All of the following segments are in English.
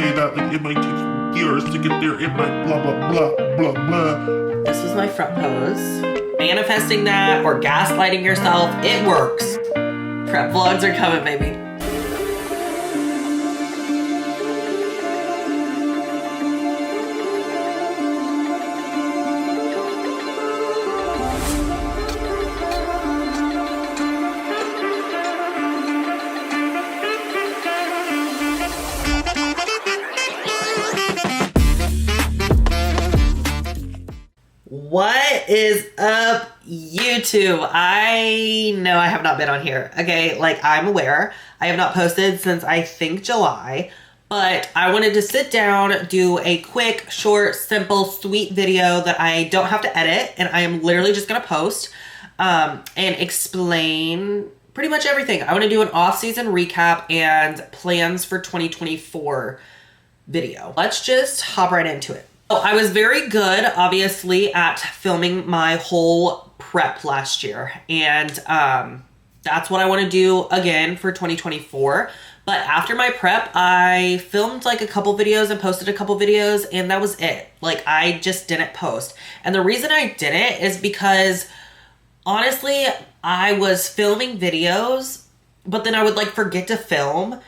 say that, like, it might take years to get there. It might blah, blah, blah, blah, blah. This was my front pose. Manifesting that or gaslighting yourself, it works. Prep vlogs are coming, baby. What is up, YouTube? I know I have not been on here. Okay, like, I'm aware. I have not posted since I think July, but I wanted to sit down, do a quick, short, simple, sweet video that I don't have to edit, and I am literally just gonna post and explain pretty much everything. I want to do an off-season recap and plans for 2024 video. Let's just hop right into it. I was very good, obviously, at filming my whole prep last year, and that's what I want to do again for 2024. But after my prep, I filmed like a couple videos and posted a couple videos, and that was it. Like, I just didn't post. And the reason I didn't is because, honestly, I was filming videos, but then I would like forget to film,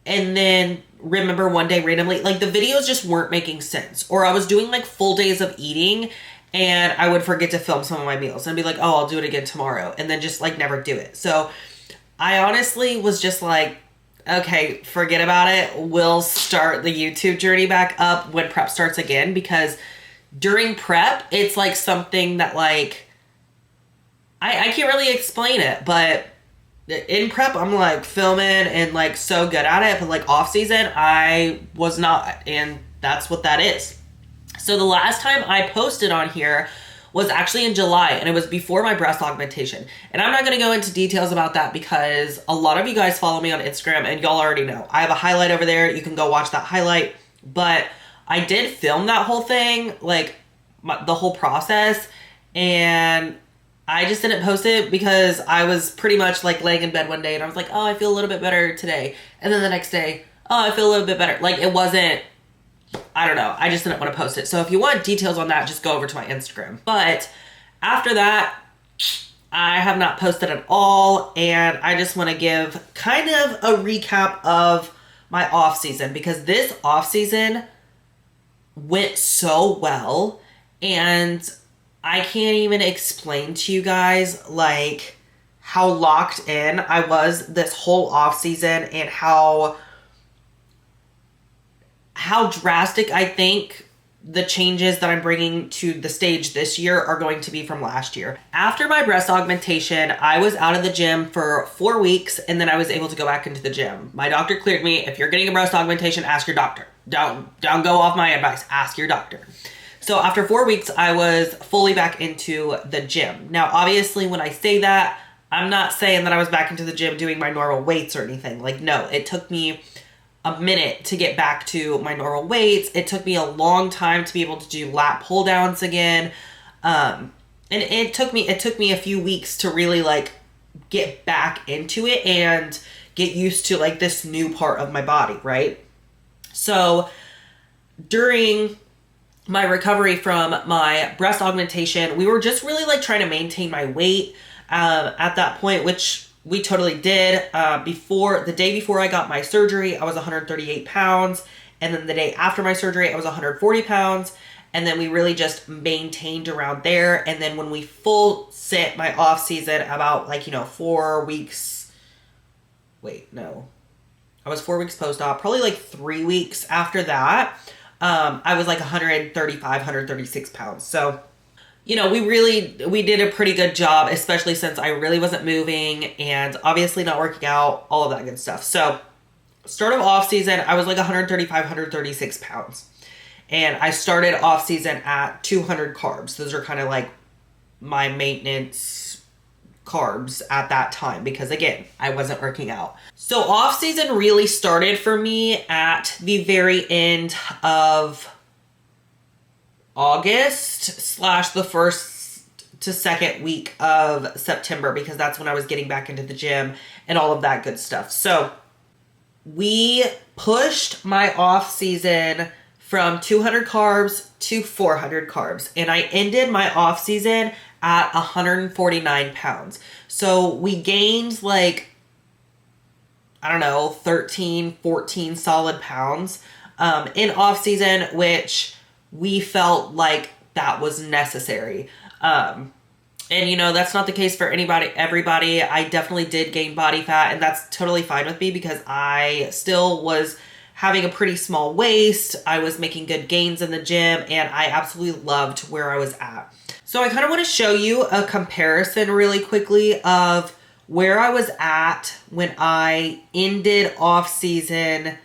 and then remember one day randomly, like, the videos just weren't making sense. Or I was doing like full days of eating and I would forget to film some of my meals and be like, oh, I'll do it again tomorrow, and then just like never do it. So I honestly was just like, okay, forget about it. We'll start the YouTube journey back up when prep starts again, because during prep, it's like something that like, I can't really explain it, but in prep, I'm like filming and like so good at it, but like off season, I was not, and that's what that is. So the last time I posted on here was actually in July, and it was before my breast augmentation. And I'm not going to go into details about that because a lot of you guys follow me on Instagram and y'all already know. I have a highlight over there. You can go watch that highlight. But I did film that whole thing, like the whole process, and I just didn't post it because I was pretty much like laying in bed one day and I was like, oh, I feel a little bit better today. And then the next day, oh, I feel a little bit better. Like, it wasn't, I don't know. I just didn't want to post it. So if you want details on that, just go over to my Instagram. But after that, I have not posted at all. And I just want to give kind of a recap of my off season, because this off season went so well, and I can't even explain to you guys like how locked in I was this whole off season, and how drastic I think the changes that I'm bringing to the stage this year are going to be from last year. After my breast augmentation, I was out of the gym for 4 weeks, and then I was able to go back into the gym. My doctor cleared me. If you're getting a breast augmentation, ask your doctor. Don't go off my advice. Ask your doctor. So after 4 weeks, I was fully back into the gym. Now, obviously, when I say that, I'm not saying that I was back into the gym doing my normal weights or anything. Like, no, it took me a minute to get back to my normal weights. It took me a long time to be able to do lat pull downs again. And it took me a few weeks to really like get back into it and get used to like this new part of my body, right? So during my recovery from my breast augmentation, we were just really like trying to maintain my weight at that point, which we totally did. The day before I got my surgery, I was 138 pounds. And then the day after my surgery, I was 140 pounds. And then we really just maintained around there. And then when we full sit my off season, about like, 4 weeks, I was 4 weeks post-op, probably like 3 weeks after that, I was like 135, 136 pounds. So, we did a pretty good job, especially since I really wasn't moving and obviously not working out, all of that good stuff. So start of off season, I was like 135, 136 pounds. And I started off season at 200 carbs. Those are kind of like my maintenance carbs at that time, because again, I wasn't working out. So off season really started for me at the very end of August / the first to second week of September, because that's when I was getting back into the gym and all of that good stuff. So we pushed my off season from 200 carbs to 400 carbs. And I ended my off season at 149 pounds. So we gained like, I don't know, 13, 14 solid pounds in off season, which we felt like that was necessary. And you know, that's not the case for everybody. I definitely did gain body fat, and that's totally fine with me because I still was having a pretty small waist. I was making good gains in the gym, and I absolutely loved where I was at. So I kind of want to show you a comparison really quickly of where I was at when I ended off season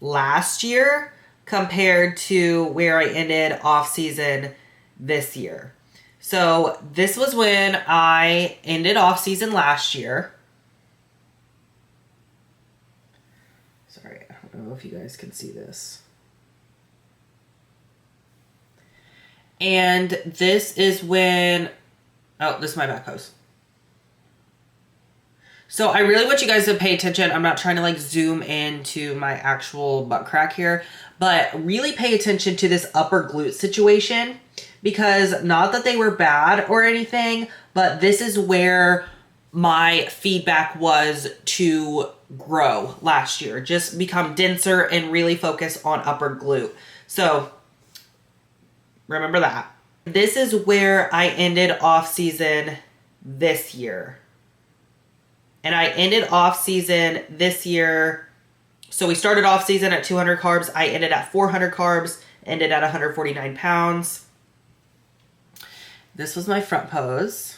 last year compared to where I ended off season this year. So this was when I ended off season last year. Sorry, I don't know if you guys can see this. And this is when, oh, this is my back pose. So I really want you guys to pay attention. I'm not trying to like zoom into my actual butt crack here, but really pay attention to this upper glute situation, because not that they were bad or anything, but this is where my feedback was to grow last year. Just become denser and really focus on upper glute. So remember that. This is where I ended off season this year. And I ended off season this year. So we started off season at 200 carbs. I ended at 400 carbs, ended at 149 pounds. This was my front pose.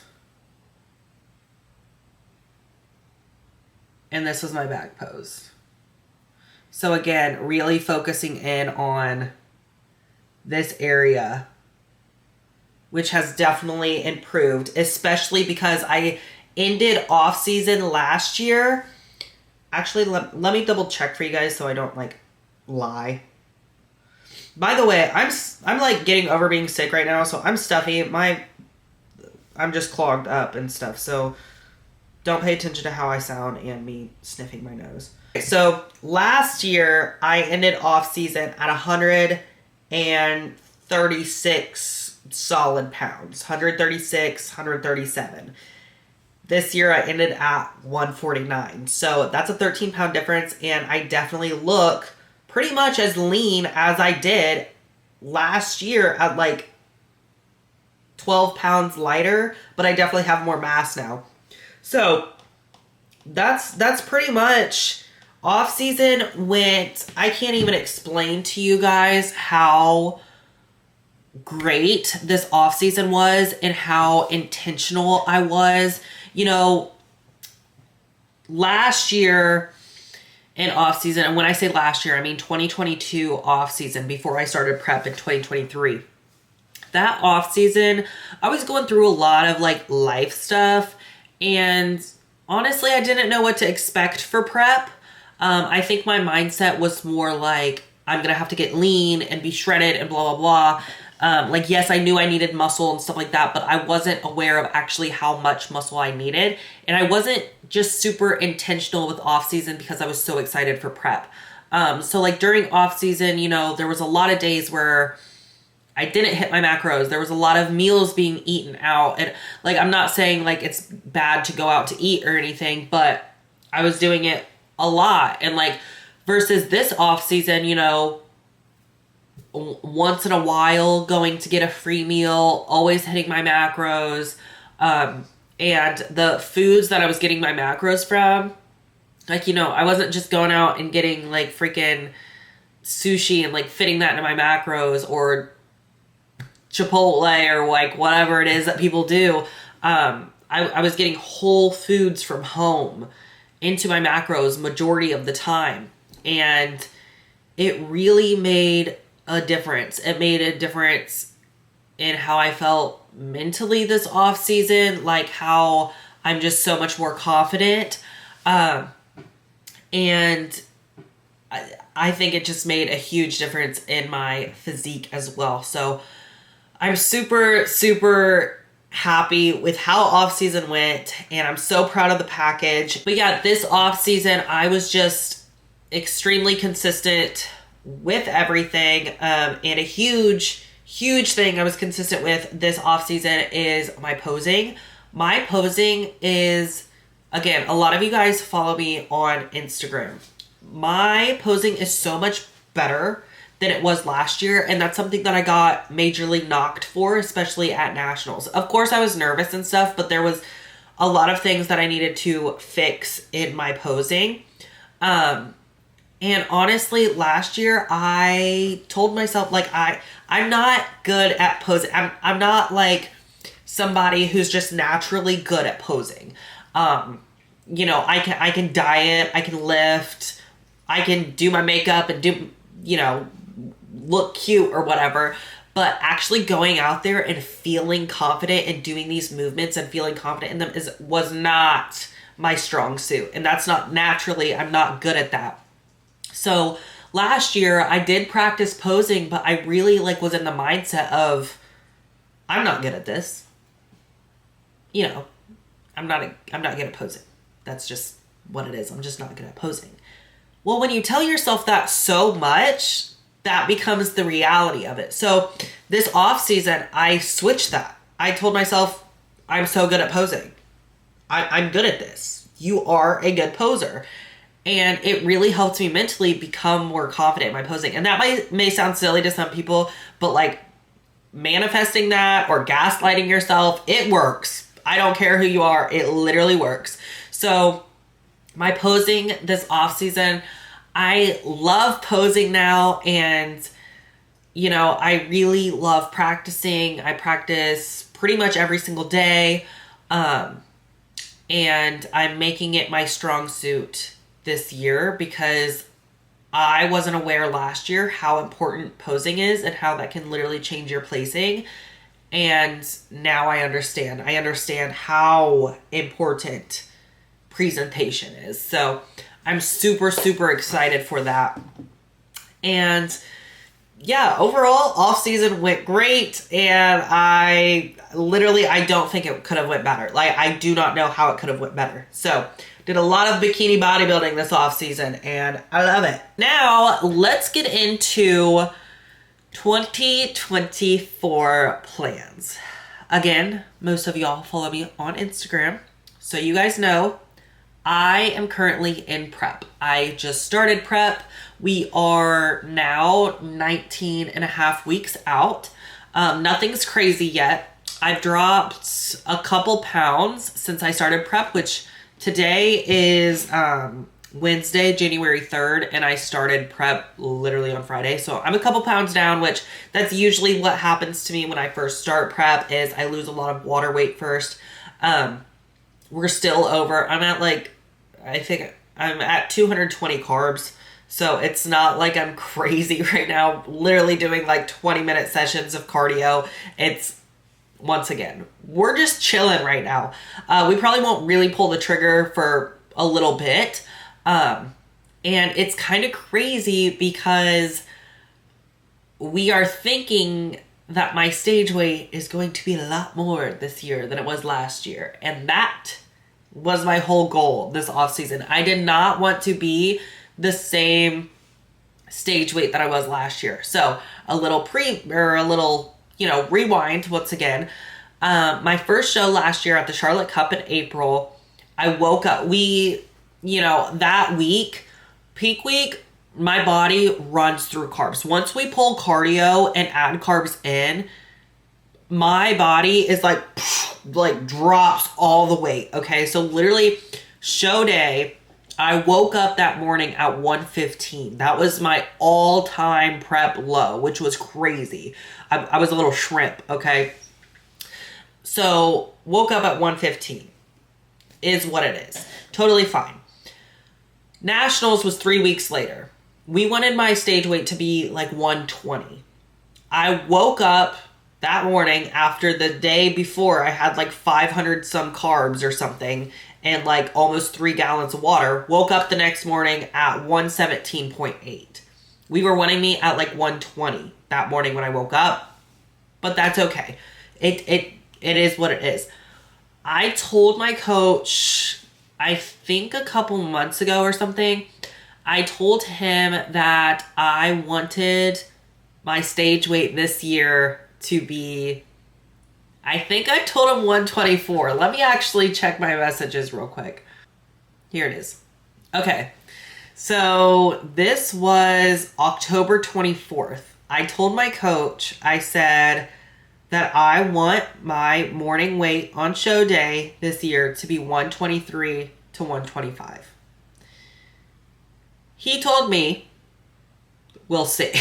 And this was my back pose. So again, really focusing in on this area, which has definitely improved, especially because I ended off season last year. Actually, let me double check for you guys so I don't like lie. By the way, I'm like getting over being sick right now, so I'm stuffy. I'm just clogged up and stuff, so don't pay attention to how I sound and me sniffing my nose. So last year I ended off season at 136 solid pounds, 136, 137. This year I ended at 149. So that's a 13-pound difference, and I definitely look pretty much as lean as I did last year at like 12 pounds lighter, but I definitely have more mass now. So that's pretty much off season went. I can't even explain to you guys how great this off season was and how intentional I was. You know, last year in off season, and when I say last year, I mean 2022 off season, before I started prep in 2023. That off season, I was going through a lot of like life stuff, and honestly, I didn't know what to expect for prep. I think my mindset was more like, I'm gonna have to get lean and be shredded and blah, blah, blah. Like, yes, I knew I needed muscle and stuff like that, but I wasn't aware of actually how much muscle I needed. And I wasn't just super intentional with off season because I was so excited for prep. So like during off season, you know, there was a lot of days where I didn't hit my macros. There was a lot of meals being eaten out. And like, I'm not saying like it's bad to go out to eat or anything, but I was doing it a lot. And like, versus this off season, you know, once in a while going to get a free meal, always hitting my macros. And the foods that I was getting my macros from, like, you know, I wasn't just going out and getting like freaking sushi and like fitting that into my macros, or Chipotle, or like whatever it is that people do. I was getting whole foods from home into my macros majority of the time. And it really made a difference. It made a difference in how I felt mentally this off season, like how I'm just so much more confident. And I think it just made a huge difference in my physique as well. So I'm super, super happy with how off season went, and I'm so proud of the package. But yeah, this off season, I was just extremely consistent with everything. And a huge thing I was consistent with this off season is my posing. My posing is, again, a lot of you guys follow me on Instagram. My posing is so much better than it was last year, and that's something that I got majorly knocked for, especially at nationals. Of course, I was nervous and stuff, but there was a lot of things that I needed to fix in my posing. And honestly, last year I told myself, like, I'm not good at posing. I'm not like somebody who's just naturally good at posing. You know, I can diet, I can lift, I can do my makeup and do, you know, look cute or whatever, but actually going out there and feeling confident and doing these movements and feeling confident in them was not my strong suit. And that's not naturally, I'm not good at that. So last year I did practice posing, but I really like was in the mindset of, I'm not good at this. You know, I'm not good at posing. That's just what it is. I'm just not good at posing. Well, when you tell yourself that so much, that becomes the reality of it. So this off season, I switched that. I told myself, I'm so good at posing. I'm good at this. You are a good poser. And it really helped me mentally become more confident in my posing. And that may sound silly to some people, but like manifesting that or gaslighting yourself, it works. I don't care who you are. It literally works. So my posing this off season, I love posing now, and you know, I really love practicing. I practice pretty much every single day, and I'm making it my strong suit this year because I wasn't aware last year how important posing is and how that can literally change your placing. And now I understand. I understand how important presentation is. So I'm super, super excited for that. And yeah, overall, off season went great. And I don't think it could have went better. Like, I do not know how it could have went better. So did a lot of bikini bodybuilding this off season, and I love it. Now let's get into 2024 plans. Again, most of y'all follow me on Instagram, so you guys know I am currently in prep. I just started prep. We are now 19 and a half weeks out. Nothing's crazy yet. I've dropped a couple pounds since I started prep, which today is Wednesday, January 3rd, and I started prep literally on Friday. So I'm a couple pounds down, which that's usually what happens to me when I first start prep, is I lose a lot of water weight first. We're still over. I think I'm at 220 carbs. So it's not like I'm crazy right now, literally doing like 20-minute sessions of cardio. It's, once again, we're just chilling right now. We probably won't really pull the trigger for a little bit. And it's kind of crazy because we are thinking that my stage weight is going to be a lot more this year than it was last year. And that was my whole goal this off season. I did not want to be the same stage weight that I was last year. So a little rewind once again. My first show last year at the Charlotte Cup in April, I woke up, that week, peak week, my body runs through carbs. Once we pull cardio and add carbs in, my body is like drops all the weight. Okay. So literally show day, I woke up that morning at 115. That was my all-time prep low, which was crazy. I was a little shrimp, okay? So, woke up at 115 is what it is. Totally fine. Nationals was 3 weeks later. We wanted my stage weight to be like 120. I woke up that morning after the day before I had like 500 some carbs or something and like almost 3 gallons of water. Woke up the next morning at 117.8. We were wanting me at like 120 that morning when I woke up, but that's okay. It is what it is. I told my coach, I think a couple months ago or something, I told him that I wanted my stage weight this year to be, I think I told him 124. Let me actually check my messages real quick. Here it is. Okay. So this was October 24th. I told my coach, I said that I want my morning weight on show day this year to be 123 to 125. He told me, we'll see.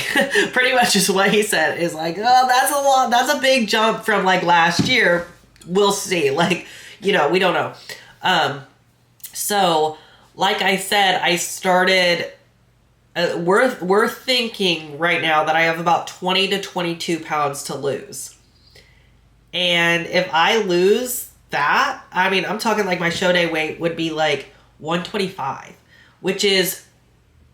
Pretty much is what he said. Is like, oh, that's a lot. That's a big jump from like last year. We'll see. Like, we don't know. So like I said, I started, we're thinking right now that I have about 20 to 22 pounds to lose. And if I lose that, I mean, I'm talking like my show day weight would be like 125, which is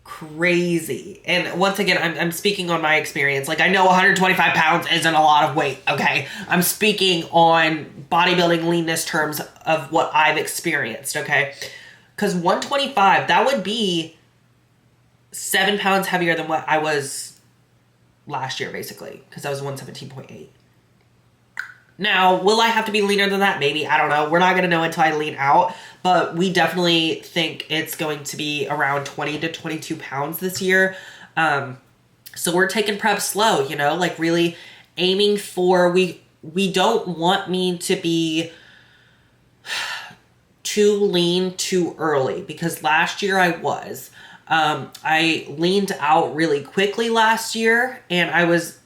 crazy. And once again, I'm speaking on my experience. Like, I know 125 pounds isn't a lot of weight, okay? I'm speaking on bodybuilding leanness terms of what I've experienced, okay? Because 125, that would be 7 pounds heavier than what I was last year, basically, because I was 117.8. Now, will I have to be leaner than that? Maybe. I don't know. We're not going to know until I lean out, but we definitely think it's going to be around 20 to 22 pounds this year. So we're taking prep slow, like really aiming for, we don't want me to be too lean too early, because last year I was. I leaned out really quickly last year, and I was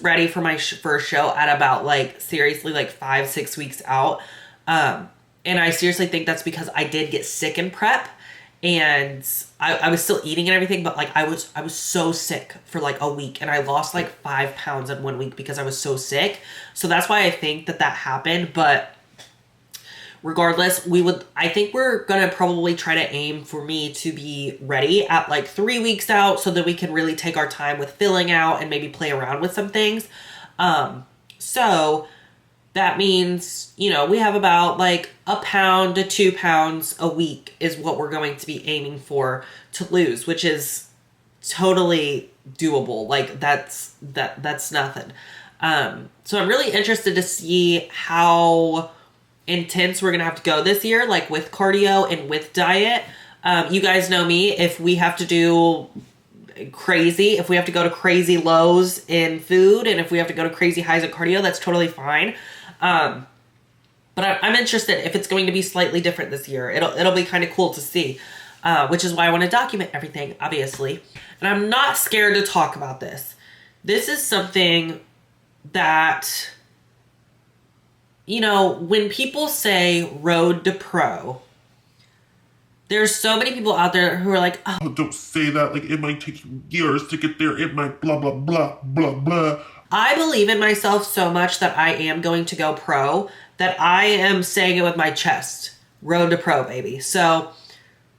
ready for my first show at about seriously 5-6 weeks out. And I seriously think that's because I did get sick in prep, and I was still eating and everything, but I was so sick for a week, and I lost 5 pounds in 1 week because I was so sick. So that's why I think that happened. But regardless, I think we're going to probably try to aim for me to be ready at 3 weeks out, so that we can really take our time with filling out and maybe play around with some things. So that means, we have about 1 pound to 2 pounds a week is what we're going to be aiming for to lose, which is totally doable. That's nothing. So I'm really interested to see how intense we're gonna have to go this year, with cardio and with diet. You guys know me. If we have to do crazy, if we have to go to crazy lows in food, and if we have to go to crazy highs in cardio, that's totally fine. But I'm interested if it's going to be slightly different this year. It'll be kind of cool to see, which is why I want to document everything, obviously. And I'm not scared to talk about this. This is something that, when people say road to pro, there's so many people out there who are like, oh, don't say that. It might take you years to get there. It might blah, blah, blah, blah, blah. I believe in myself so much that I am going to go pro, that I am saying it with my chest. Road to pro, baby. So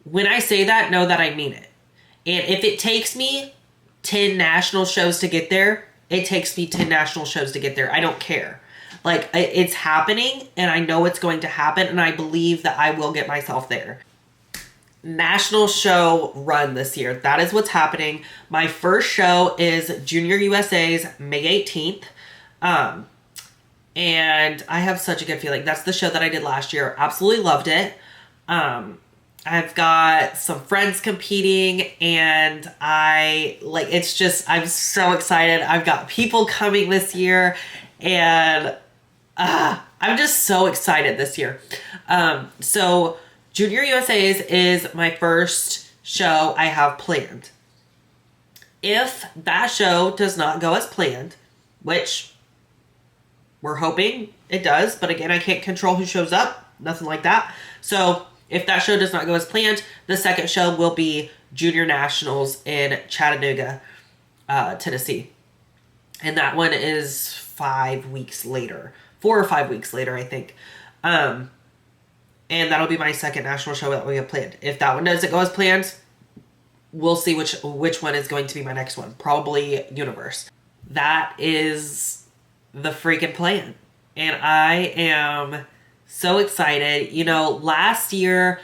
when I say that, know that I mean it. And if it takes me 10 national shows to get there, it takes me 10 national shows to get there. I don't care. It's happening, and I know it's going to happen, and I believe that I will get myself there. National show run this year. That is what's happening. My first show is Junior USA's May 18th. And I have such a good feeling. That's the show that I did last year. Absolutely loved it. I've got some friends competing, and I'm so excited. I've got people coming this year, and I'm just so excited this year. So Junior USA's is my first show I have planned. If that show does not go as planned, which we're hoping it does, but again, I can't control who shows up, nothing like that. So if that show does not go as planned, the second show will be Junior Nationals in Chattanooga, Tennessee. And that one is 5 weeks later. 4 or 5 weeks later, I think. And that'll be my second national show that we have planned. If that one doesn't go as planned, we'll see which one is going to be my next one. Probably Universe. That is the freaking plan. And I am so excited. Last year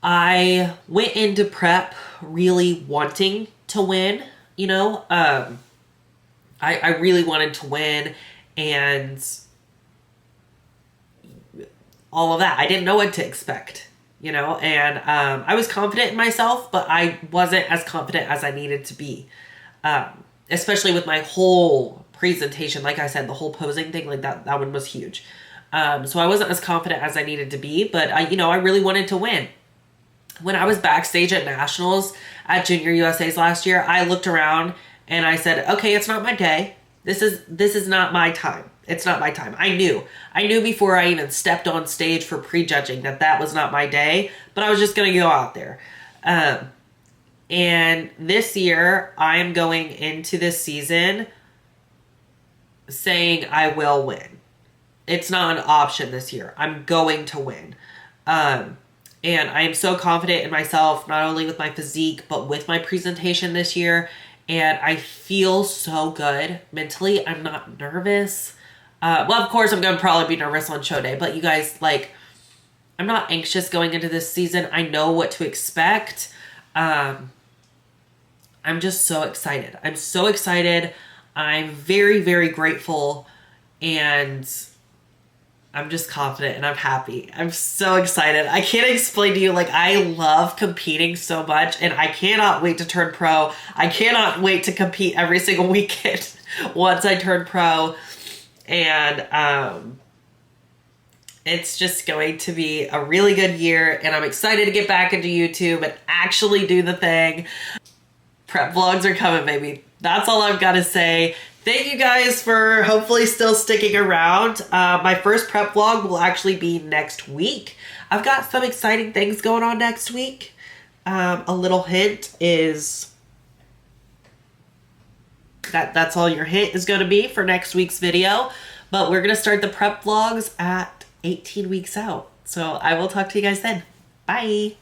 I went into prep really wanting to win, you know. I really wanted to win and all of that. I didn't know what to expect, you know, and I was confident in myself, but I wasn't as confident as I needed to be, especially with my whole presentation. Like I said, the whole posing thing, like that one was huge. So I wasn't as confident as I needed to be, but I really wanted to win. When I was backstage at Nationals at Junior USA's last year, I looked around and I said, okay, it's not my day. This is not my time. It's not my time. I knew before I even stepped on stage for prejudging that was not my day, but I was just going to go out there. And this year I am going into this season saying I will win. It's not an option this year. I'm going to win. And I am so confident in myself, not only with my physique, but with my presentation this year. And I feel so good mentally. I'm not nervous. Well, of course, I'm going to probably be nervous on show day. But you guys, like, I'm not anxious going into this season. I know what to expect. I'm just so excited. I'm so excited. I'm very, very grateful. And I'm just confident and I'm happy. I'm so excited. I can't explain to you, like, I love competing so much and I cannot wait to turn pro. I cannot wait to compete every single weekend once I turn pro. And it's just going to be a really good year and I'm excited to get back into YouTube and actually do the thing. Prep vlogs are coming, baby. That's all I've got to say. Thank you guys for hopefully still sticking around. My first prep vlog will actually be next week. I've got some exciting things going on next week. A little hint is that's all your hint is going to be for next week's video. But we're going to start the prep vlogs at 18 weeks out. So I will talk to you guys then. Bye.